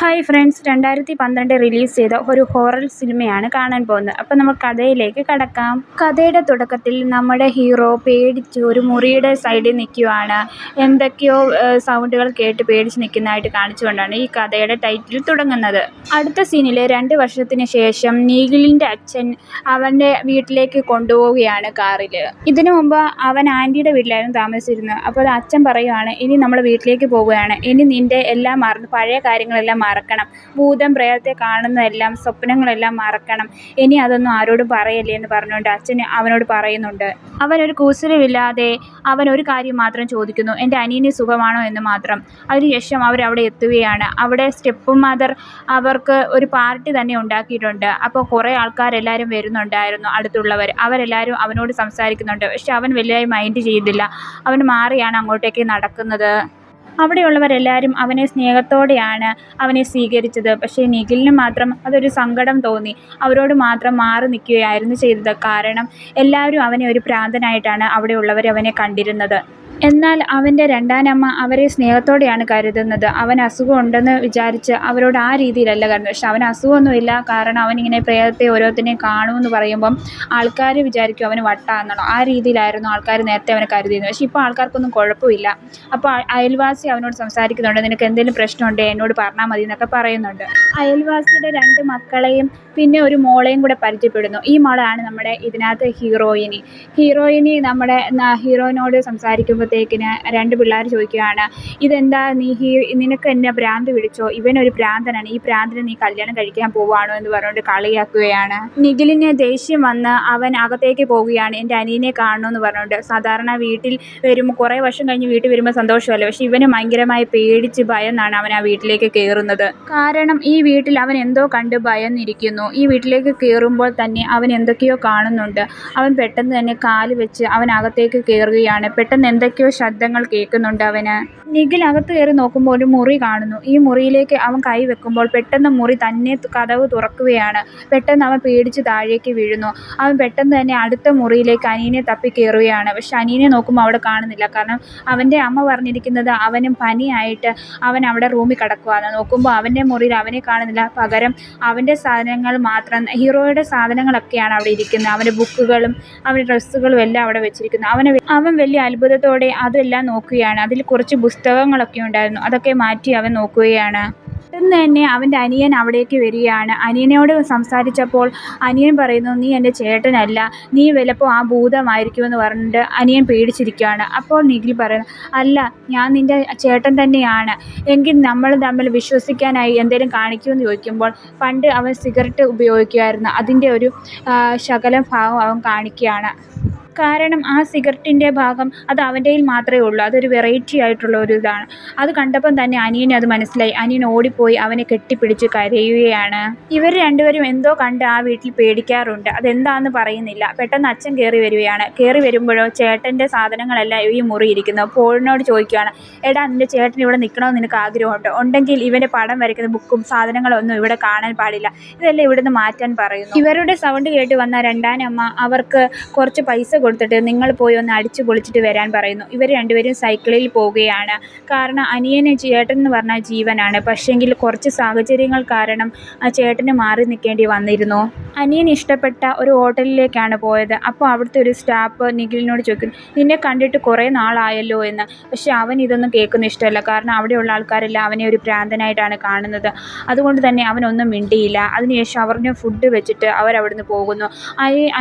Hi friends, 2012 release ചെയ്ത ഒരു horror സിനിമയാണ് കാണാൻ പോകുന്നത്. അപ്പോൾ നമ്മൾ കഥയിലേക്ക് കടക്കാം. കഥയുടെ തുടക്കത്തിൽ നമ്മുടെ ഹീറോ പേടിച്ച് ഒരു മുറിയുടെ സൈഡിൽ നിൽക്കുകയാണ്. എന്തൊക്കെയോ സൗണ്ടുകൾ കേട്ട് പേടിച്ച് നിൽക്കുന്നതായിട്ട് കാണിച്ചുകൊണ്ടാണ് ഈ കഥയുടെ ടൈറ്റിൽ തുടങ്ങുന്നത്. അടുത്ത സീനിൽ 2 വർഷത്തിന് ശേഷം നീഗിലിൻ്റെ അച്ഛൻ അവൻ്റെ വീട്ടിലേക്ക് കൊണ്ടുപോവുകയാണ് കാറിൽ. ഇതിനു മുമ്പ് അവൻ ആൻറ്റിയുടെ വീട്ടിലായിരുന്നു താമസിച്ചിരുന്നത്. അപ്പോൾ അച്ഛൻ പറയുകയാണ്, ഇനി നമ്മൾ വീട്ടിലേക്ക് പോവുകയാണ്. ഇനി നിൻ്റെ എല്ലാം മറന്ന് പഴയ കാര്യങ്ങളെല്ലാം മറക്കണം. ഭൂതം പ്രേതത്തെ കാണുന്നതെല്ലാം സ്വപ്നങ്ങളെല്ലാം മറക്കണം. ഇനി അതൊന്നും ആരോടും പറയല്ലേ എന്ന് പറഞ്ഞുകൊണ്ട് അച്ഛൻ അവനോട് പറയുന്നുണ്ട്. അവനൊരു കൂസലുമില്ലാതെ അവൻ ഒരു കാര്യം മാത്രം ചോദിക്കുന്നു, എൻ്റെ അനിയന് സുഖമാണോ എന്ന് മാത്രം. അതിനുശേഷം അവരവിടെ എത്തുകയാണ്. അവിടെ സ്റ്റെപ്പ് മദർ അവർക്ക് ഒരു പാർട്ടി തന്നെ ഉണ്ടാക്കിയിട്ടുണ്ട്. അപ്പോൾ കുറേ ആൾക്കാരെല്ലാവരും വരുന്നുണ്ടായിരുന്നു, അടുത്തുള്ളവർ. അവരെല്ലാവരും അവനോട് സംസാരിക്കുന്നുണ്ട്. പക്ഷെ അവൻ വലിയ മൈൻഡ് ചെയ്യുന്നില്ല. അവൻ മാറിയാണ് അങ്ങോട്ടേക്ക് നടക്കുന്നത്. അവിടെയുള്ളവരെല്ലാവരും അവനെ സ്നേഹത്തോടെയാണ് അവനെ സ്വീകരിച്ചത്. പക്ഷേ നിഖിലിന് മാത്രം അതൊരു സങ്കടം തോന്നി. അവരോട് മാത്രം മാറി നിൽക്കുകയായിരുന്നു ചെയ്തത്. കാരണം എല്ലാവരും അവനെ ഒരു ഭ്രാന്തനായിട്ടാണ് അവിടെയുള്ളവർ അവനെ കണ്ടിരുന്നത്. എന്നാൽ അവൻ്റെ രണ്ടാനമ്മ അവരെ സ്നേഹത്തോടെയാണ് കരുതുന്നത്. അവൻ അസുഖമുണ്ടെന്ന് വിചാരിച്ച് അവരോട് ആ രീതിയിലല്ല കരുതുന്നത്. പക്ഷെ അവന് അസുഖമൊന്നുമില്ല. കാരണം അവനിങ്ങനെ പ്രേതത്തെ ഓരോരുത്തരെയും കാണുമെന്ന് പറയുമ്പം ആൾക്കാർ വിചാരിക്കും അവന് വട്ടാണെന്നുള്ളൂ. ആ രീതിയിലായിരുന്നു ആൾക്കാർ നേരത്തെ അവനെ കരുതിയിരുന്നത്. പക്ഷേ ഇപ്പോൾ ആൾക്കാർക്കൊന്നും കുഴപ്പമില്ല. അപ്പോൾ അയൽവാസി അവനോട് സംസാരിക്കുന്നുണ്ട്. നിനക്ക് എന്തെങ്കിലും പ്രശ്നമുണ്ടോ എന്നോട് പറഞ്ഞാൽ മതി എന്നൊക്കെ പറയുന്നുണ്ട്. അയൽവാസിയുടെ 2 മക്കളെയും പിന്നെ ഒരു മോളെയും കൂടെ പരിചയപ്പെടുന്നു. ഈ മോളാണ് നമ്മുടെ ഇതിനകത്ത് ഹീറോയിനി നമ്മുടെ ഹീറോയിനോട് സംസാരിക്കുമ്പോഴത്തേക്കിന് 2 പിള്ളേർ ചോദിക്കുകയാണ്, ഇതെന്താ നിനക്ക് എന്നെ ഭ്രാന്ത് പിടിച്ചോ? ഇവനൊരു ഭ്രാന്തനാണ്. ഈ ഭ്രാന്തിനെ നീ കല്യാണം കഴിക്കാൻ പോവുകയാണോ എന്ന് പറഞ്ഞുകൊണ്ട് കളിയാക്കുകയാണ്. നിഖിലിന് ദേഷ്യം വന്ന് അവൻ അകത്തേക്ക് പോവുകയാണ്. എൻ്റെ അനിയനെ കാണണമെന്ന് പറഞ്ഞുകൊണ്ട്. സാധാരണ വീട്ടിൽ വരുമ്പോൾ കുറേ വർഷം കഴിഞ്ഞ് വീട്ടിൽ വരുമ്പോൾ സന്തോഷമല്ലേ. പക്ഷെ ഇവന് ഭയങ്കരമായി പേടിച്ച് ഭയന്നാണ് അവൻ ആ വീട്ടിലേക്ക് കയറുന്നത്. കാരണം ഈ വീട്ടിൽ അവൻ എന്തോ കണ്ട് ഭയന്നിരിക്കുന്നു. ഈ വീട്ടിലേക്ക് കയറുമ്പോൾ തന്നെ അവൻ എന്തൊക്കെയോ കാണുന്നുണ്ട്. അവൻ പെട്ടെന്ന് തന്നെ കാല് വെച്ച് അവൻ അകത്തേക്ക് കയറുകയാണ്. പെട്ടെന്ന് എന്തൊക്കെയോ ശബ്ദങ്ങൾ കേൾക്കുന്നുണ്ട് അവന്. നിഖിൽ അകത്ത് കയറി നോക്കുമ്പോൾ ഒരു മുറി കാണുന്നു. ഈ മുറിയിലേക്ക് അവൻ കൈ വെക്കുമ്പോൾ പെട്ടെന്ന് മുറി തന്നെ കതവ് തുറക്കുകയാണ്. പെട്ടെന്ന് അവൻ പേടിച്ച് താഴേക്ക് വീഴുന്നു. അവൻ പെട്ടെന്ന് തന്നെ അടുത്ത മുറിയിലേക്ക് അനിയനെ തപ്പി കയറുകയാണ്. പക്ഷെ അനിയനെ നോക്കുമ്പോൾ അവിടെ കാണുന്നില്ല. കാരണം അവൻ്റെ അമ്മ പറഞ്ഞിരിക്കുന്നത് അവനും പനിയായിട്ട് അവൻ അവിടെ റൂമിൽ കിടക്കുകയാണ്. നോക്കുമ്പോൾ അവൻ്റെ മുറിയിൽ അവനെ കാണുന്നില്ല. പകരം അവൻ്റെ സാധനങ്ങൾ മാത്രം, ഹീറോയുടെ സാധനങ്ങളൊക്കെയാണ് അവിടെ ഇരിക്കുന്നത്. അവൻ്റെ ബുക്കുകളും അവൻ്റെ ഡ്രസ്സുകളും എല്ലാം അവിടെ വെച്ചിരിക്കുന്നു. അവൻ വലിയ അത്ഭുതത്തോടെ അതെല്ലാം നോക്കുകയാണ്. അതിൽ കുറച്ച് പുസ്തകങ്ങളൊക്കെ ഉണ്ടായിരുന്നു. അതൊക്കെ മാറ്റി അവൻ നോക്കുകയാണ്. പെട്ടെന്ന് തന്നെ അവൻ്റെ അനിയൻ അവിടേക്ക് വരികയാണ്. അനിയനോട് സംസാരിച്ചപ്പോൾ അനിയൻ പറയുന്നു, നീ എൻ്റെ ചേട്ടനല്ല, നീ ചിലപ്പോൾ ആ ഭൂതമായിരിക്കുമെന്ന് പറഞ്ഞിട്ട് അനിയൻ പേടിച്ചിരിക്കുകയാണ്. അപ്പോൾ നിഖിൽ പറയുന്നു, അല്ല, ഞാൻ നിൻ്റെ ചേട്ടൻ തന്നെയാണ്. എങ്കിൽ നമ്മൾ തമ്മിൽ വിശ്വസിക്കാനായി എന്തെങ്കിലും കാണിക്കുമെന്ന് ചോദിക്കുമ്പോൾ പണ്ട് അവൻ സിഗരറ്റ് ഉപയോഗിക്കുമായിരുന്നു. അതിൻ്റെ ഒരു ശകലം ഭാഗം അവൻ കാണിക്കുകയാണ്. കാരണം ആ സിഗരറ്റിൻ്റെ ഭാഗം അത് അവൻ്റെയിൽ മാത്രമേ ഉള്ളൂ. അതൊരു വെറൈറ്റി ആയിട്ടുള്ള ഒരു ഇതാണ്. അത് കണ്ടപ്പം തന്നെ അനിയന് അത് മനസ്സിലായി. അനിയൻ ഓടിപ്പോയി അവനെ കെട്ടിപ്പിടിച്ച് കരയുകയാണ്. ഇവർ രണ്ടുപേരും എന്തോ കണ്ട് ആ വീട്ടിൽ പേടിക്കാറുണ്ട്. അതെന്താണെന്ന് പറയുന്നില്ല. പെട്ടെന്ന് അച്ഛൻ കയറി വരികയാണ്. കയറി വരുമ്പോഴോ ചേട്ടൻ്റെ സാധനങ്ങളെല്ലാം ഈ മുറി ഇരിക്കുന്നു. പോളിനോട് ചോദിക്കുകയാണ്, എടാ, നിൻ്റെ ചേട്ടൻ ഇവിടെ നിൽക്കണമെന്ന് നിനക്ക് ആഗ്രഹമുണ്ടോ? ഉണ്ടെങ്കിൽ ഇവൻ്റെ പടം വരയ്ക്കുന്ന ബുക്കും സാധനങ്ങളൊന്നും ഇവിടെ കാണാൻ പാടില്ല. ഇതെല്ലാം ഇവിടുന്ന് മാറ്റാൻ പറയുന്നു. ഇവരുടെ സൗണ്ട് കേട്ട് വന്ന രണ്ടാനമ്മ അവർക്ക് കുറച്ച് പൈസ കൊടുത്തിട്ട് നിങ്ങൾ പോയി ഒന്ന് അടിച്ചു പൊളിച്ചിട്ട് വരാൻ പറയുന്നു. ഇവർ രണ്ടുപേരും സൈക്കിളിൽ പോവുകയാണ്. കാരണം അനിയന് ചേട്ടൻ എന്ന് പറഞ്ഞാൽ ജീവനാണ്. പക്ഷേങ്കിൽ കുറച്ച് സാഹചര്യങ്ങൾ കാരണം ആ ചേട്ടന് മാറി നിൽക്കേണ്ടി വന്നിരുന്നു. അനിയൻ ഇഷ്ടപ്പെട്ട ഒരു ഹോട്ടലിലേക്കാണ് പോയത്. അപ്പോൾ അവിടുത്തെ ഒരു സ്റ്റാഫ് നിഖിലിനോട് ചോദിക്കുന്നു, നിന്നെ കണ്ടിട്ട് കുറേ നാളായല്ലോ എന്ന്. പക്ഷെ അവൻ ഇതൊന്നും കേൾക്കുന്ന ഇഷ്ടമല്ല. കാരണം അവിടെയുള്ള ആൾക്കാരെല്ലാം അവനെ ഒരു ഭ്രാന്തനായിട്ടാണ് കാണുന്നത്. അതുകൊണ്ട് തന്നെ അവനൊന്നും മിണ്ടിയില്ല. അതിനുശേഷം അവരുടെ ഫുഡ് വെച്ചിട്ട് അവരവിടുന്ന് പോകുന്നു.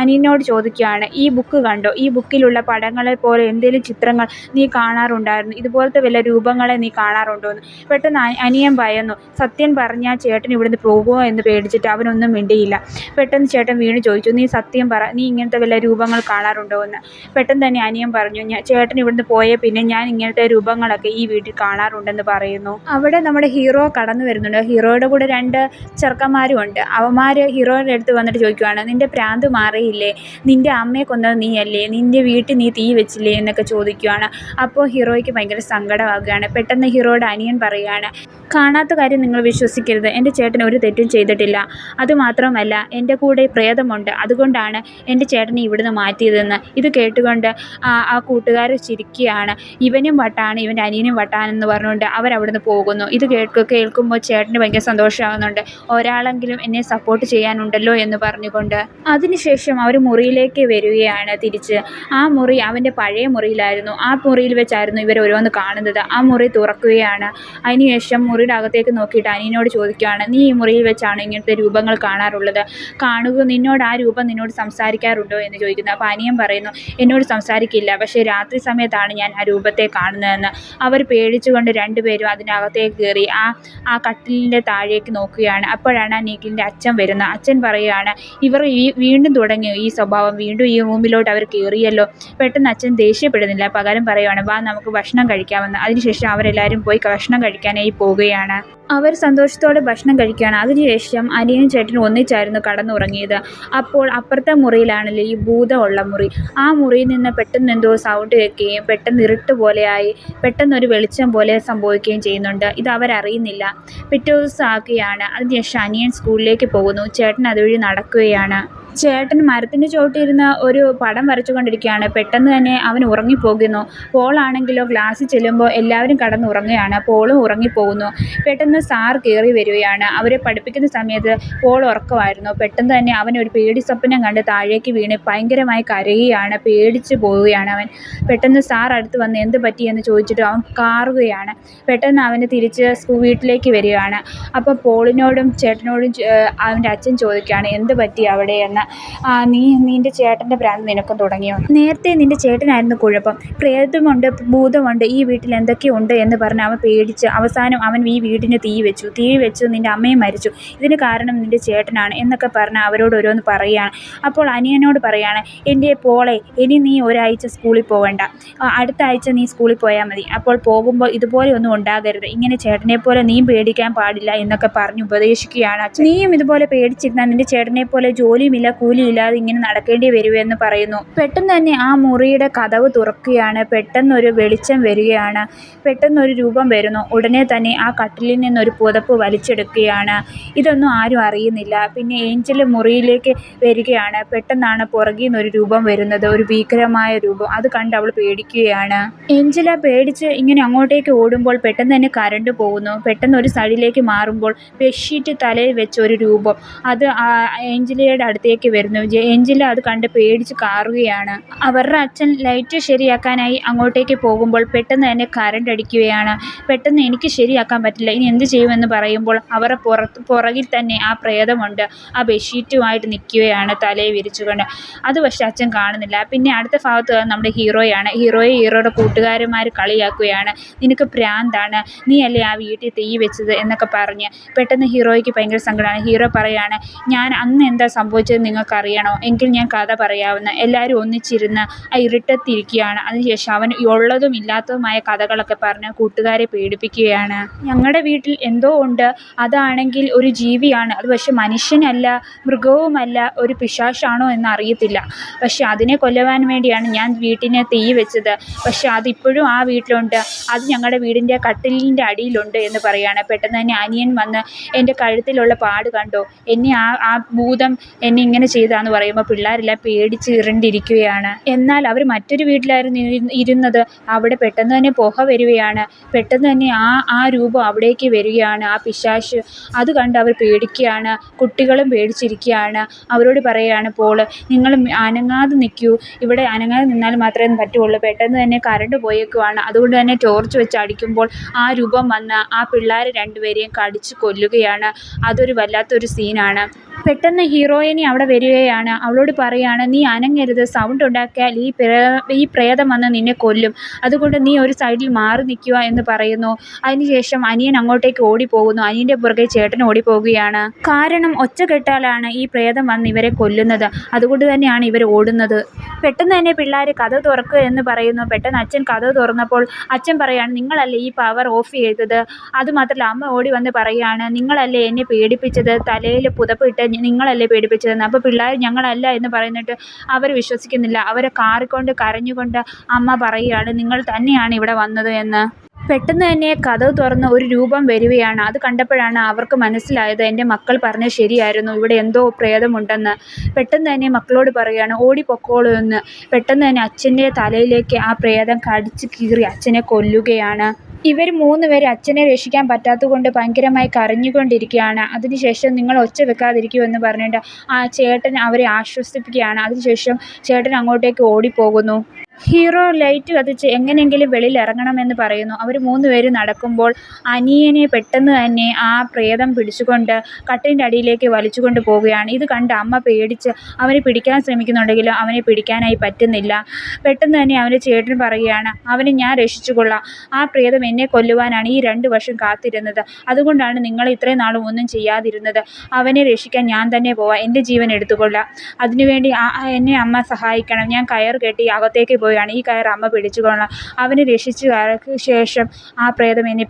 അനിയനോട് ചോദിക്കുകയാണ്, ഈ ബുക്ക് കണ്ടോ? ഈ ബുക്കിലുള്ള പടങ്ങളെ പോലെ എന്തെങ്കിലും ചിത്രങ്ങൾ നീ കാണാറുണ്ടായിരുന്നു? ഇതുപോലത്തെ വല്ല രൂപങ്ങളെ നീ കാണാറുണ്ടോ എന്ന്. പെട്ടെന്ന് അനിയൻ ഭയന്നു. സത്യം പറഞ്ഞാൽ ചേട്ടൻ ഇവിടുന്ന് പോകുമോ എന്ന് പേടിച്ചിട്ട് അവനൊന്നും മിണ്ടിയില്ല. പെട്ടെന്ന് ചേട്ടൻ വീണ് ചോദിച്ചു, നീ സത്യം പറ, നീ ഇങ്ങനത്തെ വല്ല രൂപങ്ങൾ കാണാറുണ്ടോ എന്ന്. പെട്ടെന്ന് തന്നെ അനിയൻ പറഞ്ഞു, ചേട്ടൻ ഇവിടുന്ന് പോയ പിന്നെ ഞാൻ ഇങ്ങനത്തെ രൂപങ്ങളൊക്കെ ഈ വീട്ടിൽ കാണാറുണ്ടെന്ന് പറയുന്നു. അവിടെ നമ്മുടെ ഹീറോ കടന്നു വരുന്നുണ്ട്. ഹീറോയുടെ കൂടെ 2 ചെറുക്കന്മാരും ഉണ്ട്. അവന്മാർ ഹീറോയുടെ അടുത്ത് വന്നിട്ട് ചോദിക്കുകയാണ്, നിൻ്റെ ഭ്രാന്ത് മാറിയില്ലേ? നിൻ്റെ അമ്മയെ കൊന്നത് നീയല്ലേ? നീയല്ലേ, നിൻ്റെ വീട്ടിൽ നീ തീ വെച്ചില്ലേ എന്നൊക്കെ ചോദിക്കുകയാണ്. അപ്പോൾ ഹീറോയ്ക്ക് ഭയങ്കര സങ്കടമാകുകയാണ്. പെട്ടെന്ന് ഹീറോയുടെ അനിയൻ പറയുകയാണ്, കാണാത്ത കാര്യം നിങ്ങൾ വിശ്വസിക്കരുത്, എൻ്റെ ചേട്ടൻ ഒരു തെറ്റും ചെയ്തിട്ടില്ല. അതുമാത്രമല്ല എൻ്റെ കൂടെ പ്രേതമുണ്ട്, അതുകൊണ്ടാണ് എൻ്റെ ചേട്ടനെ ഇവിടുന്ന് മാറ്റിയതെന്ന്. ഇത് കേട്ടുകൊണ്ട് ആ കൂട്ടുകാർ ചിരിക്കുകയാണ്. ഇവനും വട്ടാണ്, ഇവൻ്റെ അനിയനും വട്ടാണെന്ന് പറഞ്ഞുകൊണ്ട് അവരവിടുന്ന് പോകുന്നു. ഇത് കേൾക്കുമ്പോൾ ചേട്ടന് ഭയങ്കര സന്തോഷമാകുന്നുണ്ട്. ഒരാളെങ്കിലും എന്നെ സപ്പോർട്ട് ചെയ്യാനുണ്ടല്ലോ എന്ന് പറഞ്ഞുകൊണ്ട്. അതിനുശേഷം അവർ മുറിയിലേക്ക് വരികയാണ് തിരിച്ച്. ആ മുറി അവൻ്റെ പഴയ മുറിയിലായിരുന്നു. ആ മുറിയിൽ വെച്ചായിരുന്നു ഇവർ ഓരോന്ന് കാണുന്നത്. ആ മുറി തുറക്കുകയാണ്. അതിനുശേഷം മുറിയുടെ അകത്തേക്ക് നോക്കിയിട്ട് അനിയനോട് ചോദിക്കുകയാണ്, നീ ഈ മുറിയിൽ വെച്ചാണ് ഇങ്ങനത്തെ രൂപങ്ങൾ കാണാറുള്ളത്, നിന്നോട് ആ രൂപം നിന്നോട് സംസാരിക്കാറുണ്ടോ എന്ന് ചോദിക്കുന്നു. അപ്പോൾ അനിയൻ പറയുന്നു, എന്നോട് സംസാരിക്കില്ല, പക്ഷേ രാത്രി സമയത്താണ് ഞാൻ ആ രൂപത്തെ കാണുന്നതെന്ന്. അവർ പേടിച്ചുകൊണ്ട് രണ്ടുപേരും അതിനകത്തേക്ക് കയറി ആ കട്ടിലിൻ്റെ താഴേക്ക് നോക്കുകയാണ്. അപ്പോഴാണ് നിഖിലിൻ്റെ അച്ഛൻ വരുന്നത്. അച്ഛൻ പറയുകയാണ്, ഇവർ വീണ്ടും തുടങ്ങിയോ ഈ സ്വഭാവം, വീണ്ടും ഈ റൂമിലോട്ട് അവർ കയറിയല്ലോ. പെട്ടെന്ന് അച്ഛൻ ദേഷ്യപ്പെടുന്നില്ല, പകരം പറയുകയാണ്, വാ നമുക്ക് ഭക്ഷണം കഴിക്കാമെന്ന്. അതിനുശേഷം അവരെല്ലാവരും പോയി ഭക്ഷണം കഴിക്കാനായി പോവുകയാണ്. അവർ സന്തോഷത്തോടെ ഭക്ഷണം കഴിക്കുകയാണ്. അതിനുശേഷം അനിയനും ചേട്ടനും ഒന്നിച്ചായിരുന്നു കടന്നുറങ്ങിയത്. അപ്പോൾ അപ്പുറത്തെ മുറിയിലാണല്ലോ ഈ ഭൂതമുള്ള മുറി. ആ മുറിയിൽ നിന്ന് പെട്ടെന്ന് എന്തോ സൗണ്ട് കേൾക്കുകയും പെട്ടെന്ന് ഇരുട്ട് പോലെയായി പെട്ടെന്നൊരു വെളിച്ചം പോലെ സംഭവിക്കുകയും ചെയ്യുന്നുണ്ട്. ഇത് അവരറിയുന്നില്ല. പിറ്റേ ദിവസം ആക്കുകയാണ്. അതിനുശേഷം അനിയൻ സ്കൂളിലേക്ക് പോകുന്നു. ചേട്ടൻ അതുവഴി നടക്കുകയാണ്. ചേട്ടൻ മരത്തിൻ്റെ ചുവട്ടിലിരുന്ന് ഒരു പടം വരച്ചുകൊണ്ടിരിക്കുകയാണ്. പെട്ടെന്ന് തന്നെ അവൻ ഉറങ്ങിപ്പോകുന്നു. പോളാണെങ്കിലോ ക്ലാസ്സിൽ ചെല്ലുമ്പോൾ എല്ലാവരും കടന്നുറങ്ങുകയാണ്. പോളും ഉറങ്ങിപ്പോകുന്നു. പെട്ടെന്ന് സാർ കയറി വരികയാണ്. അവരെ പഠിപ്പിക്കുന്ന സമയത്ത് പോൾ ഉറക്കമായിരുന്നു. പെട്ടെന്ന് തന്നെ അവൻ ഒരു പേടി സ്വപ്നം കണ്ട് താഴേക്ക് വീണ് ഭയങ്കരമായി കരയുകയാണ്. പേടിച്ച് പോവുകയാണ് അവൻ. പെട്ടെന്ന് സാർ അടുത്ത് വന്ന് എന്ത് പറ്റിയെന്ന് ചോദിച്ചിട്ട് അവൻ കാറുകയാണ്. പെട്ടെന്ന് അവന് തിരിച്ച് വീട്ടിലേക്ക് വരികയാണ്. അപ്പോൾ പോളിനോടും ചേട്ടനോടും അവൻ്റെ അച്ഛൻ ചോദിക്കുകയാണ്, എന്ത് പറ്റി അവിടെ എന്ന്. നിൻ്റെ ചേട്ടൻ്റെ ഭ്രാന്ത് നിനക്കും തുടങ്ങിയോ? നേരത്തെ നിൻ്റെ ചേട്ടനായിരുന്നു കുഴപ്പം. പ്രേതമുണ്ട്, ഭൂതമുണ്ട്, ഈ വീട്ടിൽ എന്തൊക്കെയുണ്ട് എന്ന് പറഞ്ഞ് അവൻ പേടിച്ച് അവസാനം അവൻ ഈ വീടിന് തീ വെച്ചു, നിൻ്റെ അമ്മയും മരിച്ചു, ഇതിന് കാരണം നിൻ്റെ ചേട്ടനാണ് എന്നൊക്കെ പറഞ്ഞ് അവരോട് ഓരോന്ന് പറയുകയാണ്. അപ്പോൾ അനിയനോട് പറയാണ്, എൻ്റെ പോളെ, ഇനി നീ ഒരാഴ്ച സ്കൂളിൽ പോകണ്ട, അടുത്ത ആഴ്ച നീ സ്കൂളിൽ പോയാൽ മതി. അപ്പോൾ പോകുമ്പോൾ ഇതുപോലെ ഒന്നും ഉണ്ടാകരുത്, ഇങ്ങനെ ചേട്ടനെ പോലെ നീ പേടിക്കാൻ പാടില്ല എന്നൊക്കെ പറഞ്ഞ് ഉപദേശിക്കുകയാണ് അച്ഛൻ. നീയും ഇതുപോലെ പേടിച്ചിരുന്നാൽ നിൻ്റെ ചേട്ടനെ പോലെ ജോലിയുമില്ല കൂലിയില്ലാതെ ഇങ്ങനെ നടക്കേണ്ടി വരുമെന്ന് പറയുന്നു. പെട്ടെന്ന് തന്നെ ആ മുറിയുടെ കതവ് തുറക്കുകയാണ്. പെട്ടെന്നൊരു വെളിച്ചം വരികയാണ്. പെട്ടെന്നൊരു രൂപം വരുന്നു. ഉടനെ തന്നെ ആ കട്ടിലിൽ നിന്നൊരു പുതപ്പ് വലിച്ചെടുക്കുകയാണ്. ഇതൊന്നും ആരും അറിയുന്നില്ല. പിന്നെ ഏഞ്ചൽ മുറിയിലേക്ക് വരികയാണ്. പെട്ടെന്നാണ് പുറകിൽ നിന്നൊരു രൂപം വരുന്നത്, ഒരു ഭീകരമായ രൂപം. അത് കണ്ട് അവൾ പേടിക്കുകയാണ്. ഏഞ്ചല പേടിച്ച് ഇങ്ങനെ അങ്ങോട്ടേക്ക് ഓടുമ്പോൾ പെട്ടെന്ന് തന്നെ കറണ്ട് പോകുന്നു. പെട്ടെന്ന് ഒരു സൈഡിലേക്ക് മാറുമ്പോൾ ബെഡ്ഷീറ്റ് തലയിൽ വെച്ച ഒരു രൂപം അത് ഏഞ്ചലയുടെ അടുത്തേക്ക് വരുന്നു. ഏഞ്ചല അത് കണ്ട് പേടിച്ച് കാറുകയാണ്. അവരുടെ അച്ഛൻ ലൈറ്റ് ശരിയാക്കാനായി അങ്ങോട്ടേക്ക് പോകുമ്പോൾ പെട്ടെന്ന് തന്നെ കറണ്ട് അടിക്കുകയാണ്. പെട്ടെന്ന് എനിക്ക് ശരിയാക്കാൻ പറ്റില്ല, ഇനി എന്ത് ചെയ്യുമെന്ന് പറയുമ്പോൾ അവരുടെ പുറകിൽ തന്നെ ആ പ്രേതമുണ്ട്. ആ ബെഡ്ഷീറ്റുമായിട്ട് നിൽക്കുകയാണ് തലയിൽ വിരിച്ചുകൊണ്ട്. അത് പക്ഷേ അച്ഛൻ കാണുന്നില്ല. പിന്നെ അടുത്ത ഭാഗത്ത് നമ്മുടെ ഹീറോയാണ്. ഹീറോയുടെ കൂട്ടുകാരന്മാർ കളിയാക്കുകയാണ്, നിനക്ക് ഭ്രാന്താണ്, നീ അല്ലേ ആ വീട്ടിൽ തീ വെച്ചത് എന്നൊക്കെ പറഞ്ഞ്. പെട്ടെന്ന് ഹീറോയ്ക്ക് ഭയങ്കര സങ്കടമാണ്. ഹീറോ പറയാണ്, ഞാൻ അന്ന് എന്താ സംഭവിച്ചത് നിങ്ങൾക്കറിയണോ? എങ്കിൽ ഞാൻ കഥ പറയാവുന്ന. എല്ലാവരും ഒന്നിച്ചിരുന്ന് ആ ഇരുട്ടത്തിരിക്കുകയാണ്. അതിനുശേഷം അവൻ ഉള്ളതും ഇല്ലാത്തതുമായ കഥകളൊക്കെ പറഞ്ഞ് കൂട്ടുകാരെ പേടിപ്പിക്കുകയാണ്. ഞങ്ങളുടെ വീട്ടിൽ എന്തോ ഉണ്ട്, അതാണെങ്കിൽ ഒരു ജീവിയാണ്, അത് പക്ഷെ മനുഷ്യനല്ല, മൃഗവുമല്ല, ഒരു പിശാചാണോ എന്ന് അറിയത്തില്ല, പക്ഷെ അതിനെ കൊല്ലുവാൻ വേണ്ടിയാണ് ഞാൻ വീട്ടിന് തീ വെച്ചത്, പക്ഷെ അതിപ്പോഴും ആ വീട്ടിലുണ്ട്, അത് ഞങ്ങളുടെ വീടിൻ്റെ കട്ടിലിൻ്റെ അടിയിലുണ്ട് എന്ന് പറയുകയാണ്. പെട്ടെന്ന് തന്നെ അനിയൻ വന്ന് എൻ്റെ കഴുത്തിലുള്ള പാട് കണ്ടോ, എന്നെ ആ ഭൂതം എന്നെ ഇങ്ങനെ ചെയ്താന്ന് പറയുമ്പോൾ പിള്ളേരെല്ലാം പേടിച്ച് ഇറണ്ടിരിക്കുകയാണ്. എന്നാൽ അവർ മറ്റൊരു വീട്ടിലായിരുന്നു ഇരുന്നത്. അവിടെ പെട്ടെന്ന് തന്നെ പുക വരികയാണ്. പെട്ടെന്ന് തന്നെ ആ രൂപം അവിടേക്ക് വരികയാണ്, ആ പിശാച്. അത് കണ്ട് അവർ പേടിക്കുകയാണ്. കുട്ടികളും പേടിച്ചിരിക്കുകയാണ്. അവരോട് പറയുകയാണ്, പോള് നിങ്ങൾ അനങ്ങാതെ നിൽക്കൂ, ഇവിടെ അനങ്ങാതെ നിന്നാൽ മാത്രമേ പറ്റുള്ളൂ. പെട്ടെന്ന് തന്നെ കറണ്ട് പോയേക്കുവാണ്. അതുകൊണ്ട് തന്നെ ടോർച്ച് വെച്ച് അടിക്കുമ്പോൾ ആ രൂപം വന്ന് ആ പിള്ളേരെ രണ്ടുപേരെയും കടിച്ച് കൊല്ലുകയാണ്. അതൊരു വല്ലാത്തൊരു സീനാണ്. പെട്ടെന്ന് ഹീറോയിനി അവിടെ വരികയാണ്. അവളോട് പറയുകയാണ്, നീ അനങ്ങരുത്, സൗണ്ട് ഉണ്ടാക്കിയാൽ ഈ പ്രേതം വന്ന് നിന്നെ കൊല്ലും, അതുകൊണ്ട് നീ ഒരു സൈഡിൽ മാറി നിൽക്കുക എന്ന് പറയുന്നു. അതിനുശേഷം അനിയൻ അങ്ങോട്ടേക്ക് ഓടിപ്പോകുന്നു. അനിയൻ്റെ പുറകെ ചേട്ടൻ ഓടിപ്പോകുകയാണ്. കാരണം ഒച്ച കെട്ടാലാണ് ഈ പ്രേതം വന്ന് ഇവരെ കൊല്ലുന്നത്, അതുകൊണ്ട് തന്നെയാണ് ഇവർ ഓടുന്നത്. പെട്ടെന്ന് തന്നെ പിള്ളേർ കഥ തുറക്കുക എന്ന് പറയുന്നു. പെട്ടെന്ന് അച്ഛൻ കഥ തുറന്നപ്പോൾ അച്ഛൻ പറയുകയാണ്, നിങ്ങളല്ലേ ഈ പവർ ഓഫ് ചെയ്തത്. അതുമാത്രമല്ല അമ്മ ഓടി വന്ന് പറയുകയാണ്, നിങ്ങളല്ലേ എന്നെ പേടിപ്പിച്ചത്, തലയിൽ പുതപ്പിട്ട് നിങ്ങളല്ലേ പേടിപ്പിച്ചതെന്ന്. അപ്പോൾ പിള്ളേർ ഞങ്ങളല്ല എന്ന് പറയുന്നിട്ട് അവർ വിശ്വസിക്കുന്നില്ല. അവരെ കാറിക്കൊണ്ട് കരഞ്ഞുകൊണ്ട് അമ്മ പറയുകയാണ് നിങ്ങൾ തന്നെയാണ് ഇവിടെ വന്നത് എന്ന്. പെട്ടെന്ന് തന്നെ കതക് തുറന്ന് ഒരു രൂപം വരികയാണ്. അത് കണ്ടപ്പോഴാണ് അവർക്ക് മനസ്സിലായത് എൻ്റെ മക്കൾ പറഞ്ഞത് ശരിയായിരുന്നു, ഇവിടെ എന്തോ പ്രേതമുണ്ടെന്ന്. പെട്ടെന്ന് തന്നെ മക്കളോട് പറയുകയാണ് ഓടിപ്പൊക്കോളൂ എന്ന്. പെട്ടെന്ന് തന്നെ അച്ഛൻ്റെ തലയിലേക്ക് ആ പ്രേതം കടിച്ച് കീറി അച്ഛനെ കൊല്ലുകയാണ്. ഇവർ 3 പേരും അച്ഛനെ രക്ഷിക്കാൻ പറ്റാത്തതുകൊണ്ട് ഭയങ്കരമായി കരഞ്ഞുകൊണ്ടിരിക്കുകയാണ്. അതിനുശേഷം നിങ്ങൾ ഒച്ച വെക്കാതിരിക്കൂ എന്ന് പറഞ്ഞിട്ട് ആ ചേട്ടൻ അവരെ ആശ്വസിപ്പിക്കുകയാണ്. അതിനുശേഷം ചേട്ടൻ അങ്ങോട്ടേക്ക് ഓടിപ്പോകുന്നു. ഹീറോ ലൈറ്റ് കത്തിച്ച് എങ്ങനെയെങ്കിലും വെളിയിൽ ഇറങ്ങണമെന്ന് പറയുന്നു. അവർ 3 പേരും നടക്കുമ്പോൾ അനിയനെ പെട്ടെന്ന് തന്നെ ആ പ്രേതം പിടിച്ചുകൊണ്ട് കട്ടിലിൻ്റെ അടിയിലേക്ക് വലിച്ചുകൊണ്ട് പോവുകയാണ്. ഇത് കണ്ട് അമ്മ പേടിച്ച് അവനെ പിടിക്കാൻ ശ്രമിക്കുന്നുണ്ടെങ്കിലും അവനെ പിടിക്കാനായി പറ്റുന്നില്ല. പെട്ടെന്ന് തന്നെ അവൻ്റെ ചേട്ടൻ പറയുകയാണ് അവനെ ഞാൻ രക്ഷിച്ചുകൊള്ളാം. ആ പ്രേതം എന്നെ കൊല്ലുവാനാണ് ഈ 2 വർഷം കാത്തിരുന്നത്. അതുകൊണ്ടാണ് നിങ്ങൾ ഇത്രയും നാളും ഒന്നും ചെയ്യാതിരുന്നത്. അവനെ രക്ഷിക്കാൻ ഞാൻ തന്നെ പോവാം. എൻ്റെ ജീവൻ എടുത്തുകൊള്ളാം. അതിനുവേണ്ടി എന്നെ അമ്മ സഹായിക്കണം. ഞാൻ കയർ കെട്ടി അകത്തേക്ക് പോവുകയാണ്. ഈ കയർ അമ്മ പിടിച്ചുകൊള്ളാം. അവനെ രക്ഷിച്ച ശേഷം ആ പ്രേതം എന്നെ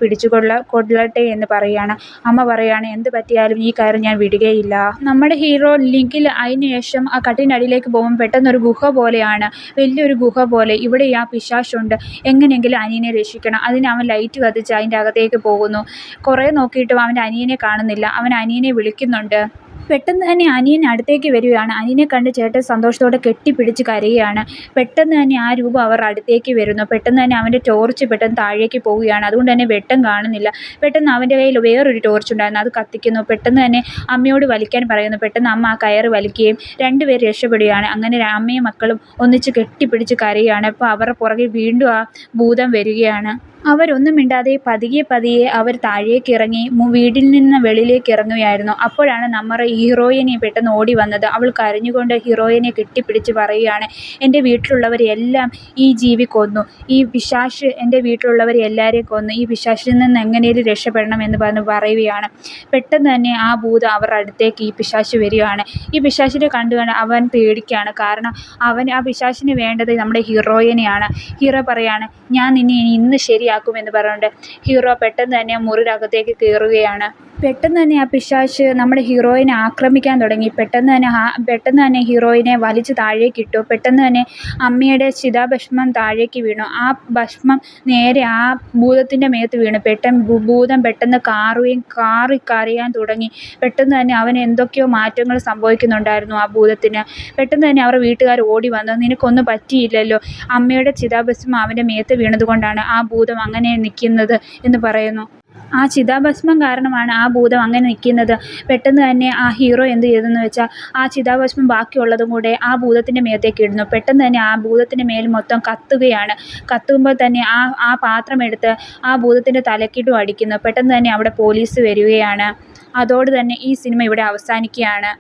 കൊല്ലട്ടെ എന്ന് പറയുകയാണ്. അമ്മ പറയുകയാണ് എന്ത് പറ്റിയാലും ഈ കയർ ഞാൻ വിടുകയില്ല. നമ്മുടെ ഹീറോ ലിങ്കിൽ അതിന് ശേഷം ആ കട്ടിലിൻ്റെ അടിയിലേക്ക് പോകുമ്പോൾ പെട്ടെന്നൊരു ഗുഹ പോലെയാണ്, വലിയൊരു ഗുഹ പോലെ. ഇവിടെ ആ പിശാചുണ്ട്. എങ്ങനെയെങ്കിലും അനിയനെ രക്ഷിക്കണം. അതിന് അവൻ ലൈറ്റ് കത്തിച്ച് അതിൻ്റെ അകത്തേക്ക് പോകുന്നു. കുറേ നോക്കിയിട്ടും അവൻ്റെ അനിയനെ കാണുന്നില്ല. അവൻ അനിയനെ വിളിക്കുന്നുണ്ട്. പെട്ടെന്ന് തന്നെ അനിയൻ അടുത്തേക്ക് വരികയാണ്. അനിയനെ കണ്ട് ചേട്ടൻ സന്തോഷത്തോടെ കെട്ടിപ്പിടിച്ച് കരയുകയാണ്. പെട്ടെന്ന് തന്നെ ആ രൂപം അവർ അടുത്തേക്ക് വരുന്നു. പെട്ടെന്ന് തന്നെ അവൻ്റെ ടോർച്ച് പെട്ടെന്ന് താഴേക്ക് പോവുകയാണ്. അതുകൊണ്ട് തന്നെ വെട്ടം കാണുന്നില്ല. പെട്ടെന്ന് അവൻ്റെ കയ്യിൽ വേറൊരു ടോർച്ച് ഉണ്ടായിരുന്നു, അത് കത്തിക്കുന്നു. പെട്ടെന്ന് തന്നെ അമ്മയോട് വലിക്കാൻ പറയുന്നു. പെട്ടെന്ന് അമ്മ ആ കയറ് വലിക്കുകയും 2 പേർ രക്ഷപ്പെടുകയാണ്. അങ്ങനെ അമ്മയും മക്കളും ഒന്നിച്ച് കെട്ടിപ്പിടിച്ച് കരയുകയാണ്. അപ്പോൾ അവരുടെ പുറകെ വീണ്ടും ആ ഭൂതം വരികയാണ്. അവരൊന്നും മിണ്ടാതെ പതിയെ അവർ താഴേക്ക് ഇറങ്ങി വീട്ടിൽ നിന്ന് വെളിയിലേക്ക് ഇറങ്ങുകയായിരുന്നു. അപ്പോഴാണ് നമ്മുടെ ഹീറോയിനെ പെട്ടെന്ന് ഓടി വന്നത്. അവൾ കരഞ്ഞുകൊണ്ട് ഹീറോയിനെ കെട്ടിപ്പിടിച്ച് പറയുകയാണ് എൻ്റെ വീട്ടിലുള്ളവരെല്ലാം ഈ ജീവി കൊന്നു. ഈ പിശാച് എൻ്റെ വീട്ടിലുള്ളവരെ എല്ലാവരെയും കൊന്നു. ഈ പിശാചിൽ നിന്ന് എങ്ങനെയും രക്ഷപ്പെടണം എന്ന് പറയുകയാണ്. പെട്ടെന്ന് തന്നെ ആ ഭൂതം അവരുടെ അടുത്തേക്ക് ഈ പിശാച് വരികയാണ്. ഈ പിശാചിനെ കണ്ടുകൊണ്ട് അവൻ പേടിക്കുകയാണ്. കാരണം ആ പിശാചിന് വേണ്ടത് നമ്മുടെ ഹീറോയിനെയാണ്. ഹീറോ പറയാണ് ഞാൻ നിന്നെ ഇന്ന് ശരിയാക്കുമെന്ന് പറഞ്ഞുകൊണ്ട് ഹീറോ പെട്ടെന്ന് തന്നെ മുറിക്കകത്തേക്ക് കയറുകയാണ്. പെട്ടെന്ന് തന്നെ ആ പിശാച് നമ്മുടെ ഹീറോയിനെ ആക്രമിക്കാൻ തുടങ്ങി. പെട്ടെന്ന് തന്നെ ഹീറോയിനെ വലിച്ച് താഴേക്കിട്ടു. പെട്ടെന്ന് തന്നെ അമ്മയുടെ ചിതാഭസ്മം താഴേക്ക് വീണു. ആ ഭസ്മം നേരെ ആ ഭൂതത്തിൻ്റെ മേത്ത് വീണു. ഭൂതം പെട്ടെന്ന് കരയാൻ തുടങ്ങി. പെട്ടെന്ന് തന്നെ അവന് എന്തൊക്കെയോ മാറ്റങ്ങൾ സംഭവിക്കുന്നുണ്ടായിരുന്നു ആ ഭൂതത്തിന്. പെട്ടെന്ന് തന്നെ അവരുടെ വീട്ടുകാർ ഓടി വന്നു. നിനക്കൊന്നും പറ്റിയില്ലല്ലോ, അമ്മയുടെ ചിതാഭസ്മം അവൻ്റെ മേത്ത് വീണതുകൊണ്ടാണ് ആ ഭൂതം അങ്ങനെ നിൽക്കുന്നത് എന്ന് പറയുന്നു. ആ ചിതാഭസ്മം കാരണമാണ് ആ ഭൂതം അങ്ങനെ നിൽക്കുന്നത്. പെട്ടെന്ന് തന്നെ ആ ഹീറോ എന്ത് ചെയ്തെന്ന് വെച്ചാൽ ആ ചിതാഭസ്മം ബാക്കിയുള്ളതും കൂടെ ആ ഭൂതത്തിൻ്റെ മേത്തേക്ക് ഇടുന്നു. പെട്ടെന്ന് തന്നെ ആ ഭൂതത്തിൻ്റെ മേൽ മൊത്തം കത്തുകയാണ്. കത്തുമ്പോൾ തന്നെ ആ പാത്രം എടുത്ത് ആ ഭൂതത്തിൻ്റെ തലക്കിട്ടും അടിക്കുന്നു. പെട്ടെന്ന് തന്നെ അവിടെ പോലീസ് വരികയാണ്. അതോടെ തന്നെ ഈ സിനിമ ഇവിടെ അവസാനിക്കുകയാണ്.